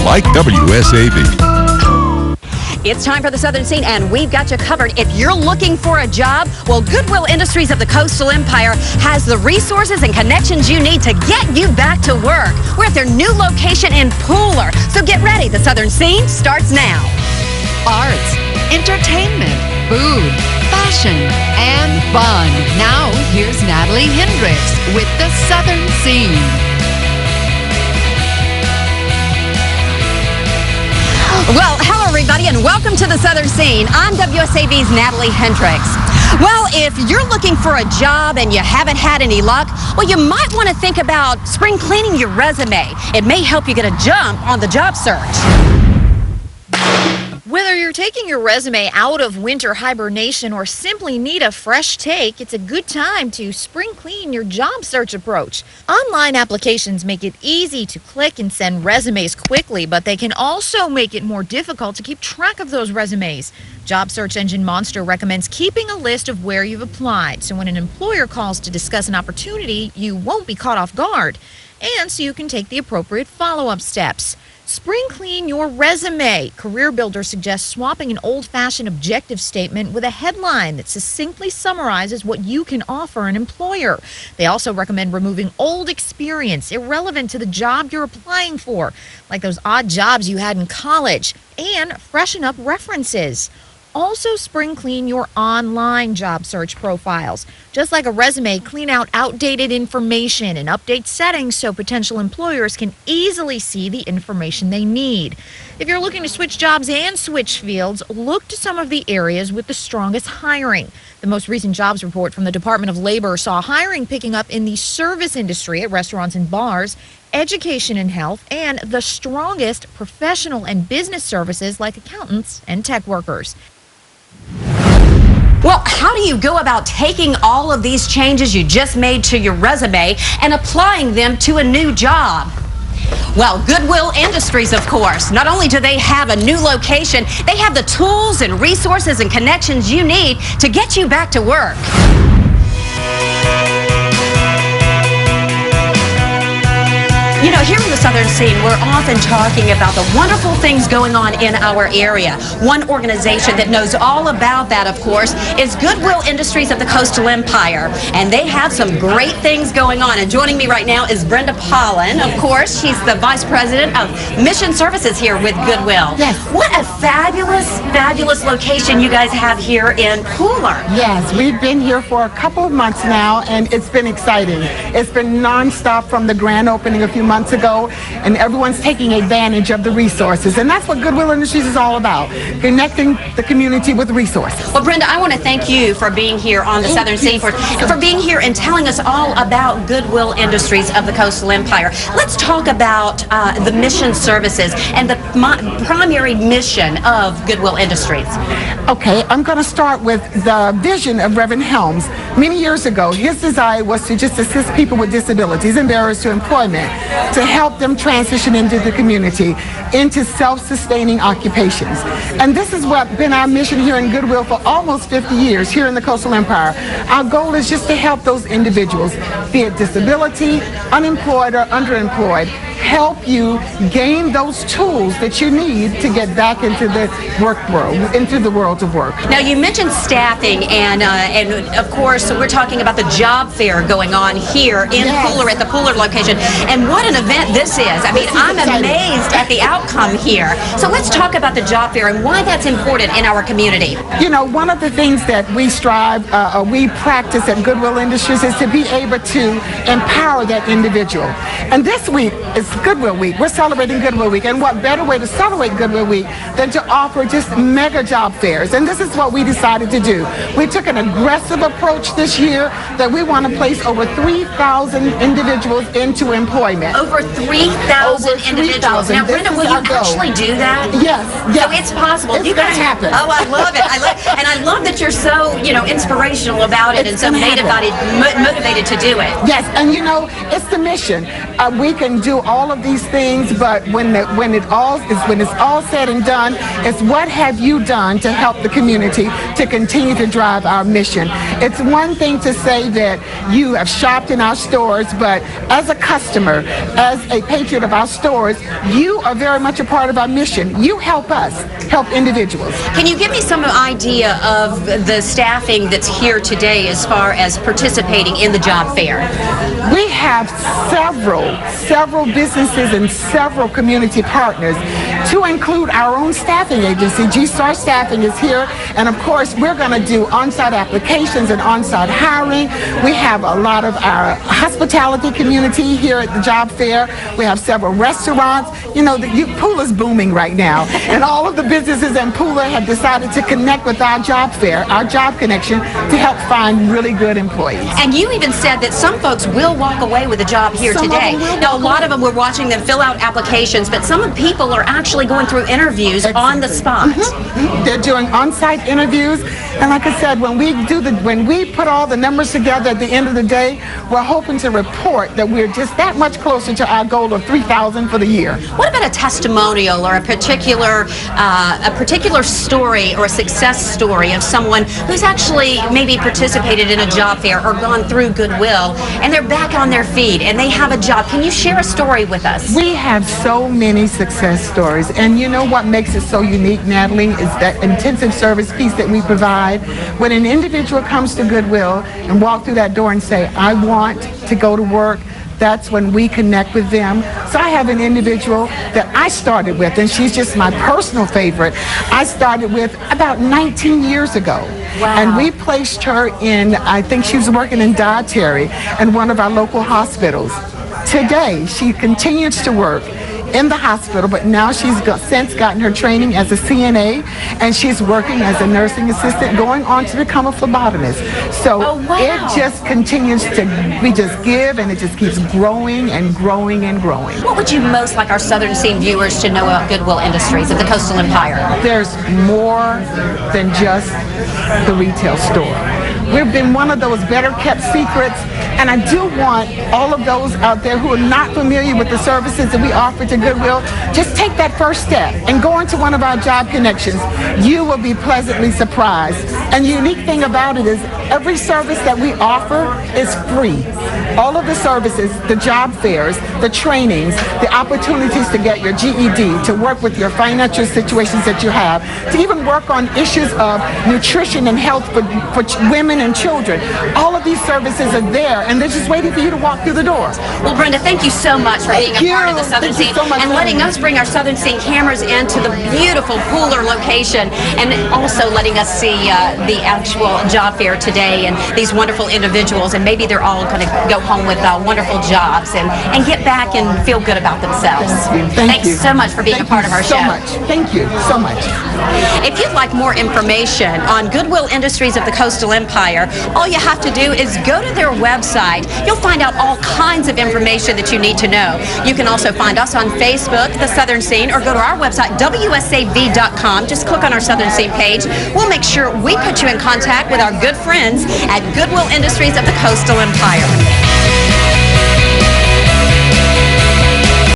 like WSAV. It's time for the Southern Scene, and we've got you covered. If you're looking for a job, well, Goodwill Industries of the Coastal Empire has the resources and connections you need to get you back to work. We're at their new location in Pooler, so get ready. The Southern Scene starts now. Arts, entertainment, food, fashion, and fun. Now, here's Natalie Hendricks with the Southern Scene. Well, hello, everybody, and welcome to the Southern Scene. I'm WSAV's Natalie Hendricks. Well, if you're looking for a job and you haven't had any luck, well, you might want to think about spring cleaning your resume. It may help you get a jump on the job search. Whether you're taking your resume out of winter hibernation or simply need a fresh take, it's a good time to spring clean your job search approach. Online applications make it easy to click and send resumes quickly, but they can also make it more difficult to keep track of those resumes. Job search engine Monster recommends keeping a list of where you've applied, so when an employer calls to discuss an opportunity, you won't be caught off guard, and so you can take the appropriate follow-up steps. Spring clean your resume. CareerBuilder suggests swapping an old-fashioned objective statement with a headline that succinctly summarizes what you can offer an employer. They also recommend removing old experience irrelevant to the job you're applying for, like those odd jobs you had in college, and freshen up references. Also spring clean your online job search profiles. Just like a resume, clean out outdated information and update settings so potential employers can easily see the information they need. If you're looking to switch jobs and switch fields, look to some of the areas with the strongest hiring. The most recent jobs report from the Department of Labor saw hiring picking up in the service industry at restaurants and bars, education and health, and the strongest professional and business services like accountants and tech workers. Well, how do you go about taking all of these changes you just made to your resume and applying them to a new job? Well, Goodwill Industries, of course. Not only do they have a new location, they have the tools and resources and connections you need to get you back to work. You know, here in the Southern Scene, we're often talking about the wonderful things going on in our area. One organization that knows all about that, of course, is Goodwill Industries of the Coastal Empire. And they have some great things going on. And joining me right now is Brenda Pollen. Of course, she's the Vice President of Mission Services here with Goodwill. Yes. What a fabulous, fabulous location you guys have here in Pooler. Yes, we've been here for a couple of months now, and it's been exciting. It's been nonstop from the grand opening a few months ago, and everyone's taking advantage of the resources, and that's what Goodwill Industries is all about, connecting the community with resources. Well, Brenda, I want to thank you for being here on the Southern Scene, for being here and telling us all about Goodwill Industries of the Coastal Empire. Let's talk about the mission services and the primary mission of Goodwill Industries. Okay, I'm going to start with the vision of Reverend Helms. Many years ago, his desire was to just assist people with disabilities and barriers to employment, to help them transition into the community, into self-sustaining occupations. And this has been our mission here in Goodwill for almost 50 years here in the Coastal Empire. Our goal is just to help those individuals, be it disability, unemployed or underemployed, help you gain those tools that you need to get back into the work world, into the world of work. Now, you mentioned staffing, and of course, we're talking about the job fair going on here in Pooler, at the Pooler location. And what an event this is. I mean, I'm amazed at the outcome here. So let's talk about the job fair and why that's important in our community. You know, one of the things that we strive, we practice at Goodwill Industries is to be able to empower that individual. And this week is Goodwill Week. We're celebrating Goodwill Week, and what better way to celebrate Goodwill Week than to offer just mega job fairs? And this is what we decided to do. We took an aggressive approach this year that we want to place over 3,000 individuals into employment. Over 3,000 individuals. Now, Brenda, will you actually do that? Yes. So it's possible. It's going to happen. Oh, I love it. And I love that you're so, inspirational about it and so motivated to do it. Yes, and it's the mission. We can do all all of these things, but when it's all said and done, it's what have you done to help the community to continue to drive our mission. It's one thing to say that you have shopped in our stores, but as a customer, as a patriot of our stores, you are very much a part of our mission. You help us help individuals. Can you give me some idea of the staffing that's here today as far as participating in the job fair? We have several businesses and several community partners, to include our own staffing agency. G-Star Staffing is here, and of course we're going to do on-site applications and on-site hiring. We have a lot of our hospitality community here at the job fair. We have several restaurants. You know, Pula's booming right now, and all of the businesses in Pula have decided to connect with our job fair, our job connection, to help find really good employees. And you even said that some folks will walk away with a job here Some of today. them will Now, a walk lot away. of them, we're watching them fill out applications, but some of the people are actually going through interviews on the spot. They're doing on-site interviews, and like I said, when we put all the numbers together at the end of the day, we're hoping to report that we're just that much closer to our goal of 3,000 for the year. What about a testimonial or a particular story or a success story of someone who's actually maybe participated in a job fair or gone through Goodwill and they're back on their feet and they have a job? Can you share a story with us? We have so many success stories, and you know what makes it so unique, Natalie, is that intensive service piece that we provide. When an individual comes to Goodwill and walk through that door and say, I want to go to work, that's when we connect with them. So I have an individual that I started with, and she's just my personal favorite. I started with about 19 years ago. Wow. And we placed her in, I think she was working in dietary in one of our local hospitals. Today, she continues to work in the hospital, but now she's since gotten her training as a CNA, and she's working as a nursing assistant, going on to become a phlebotomist. So it just continues to, we just give, and it just keeps growing and growing and growing. What would you most like our Southern Scene viewers to know about Goodwill Industries of the Coastal Empire? There's more than just the retail store. We've been one of those better kept secrets, and I do want all of those out there who are not familiar with the services that we offer to Goodwill, just take that first step and go into one of our job connections. You will be pleasantly surprised. And the unique thing about it is every service that we offer is free. All of the services, the job fairs, the trainings, the opportunities to get your GED, to work with your financial situations that you have, to even work on issues of nutrition and health for women and children. All of these services are there, and they're just waiting for you to walk through the door. Well, Brenda, thank you so much for being a part of the Southern Scene and letting us bring our Southern Scene cameras into the beautiful Pooler location, and also letting us see the actual job fair today and these wonderful individuals, and maybe they're all going to go home with wonderful jobs and get back and feel good about themselves. Thank you. Thanks so much for being a part of our show. Thank you so much. If you'd like more information on Goodwill Industries of the Coastal Empire, all you have to do is go to their website. You'll find out all kinds of information that you need to know. You can also find us on Facebook, The Southern Scene, or go to our website, WSAV.com. Just click on our Southern Scene page. We'll make sure we put you in contact with our good friends at Goodwill Industries of the Coastal Empire.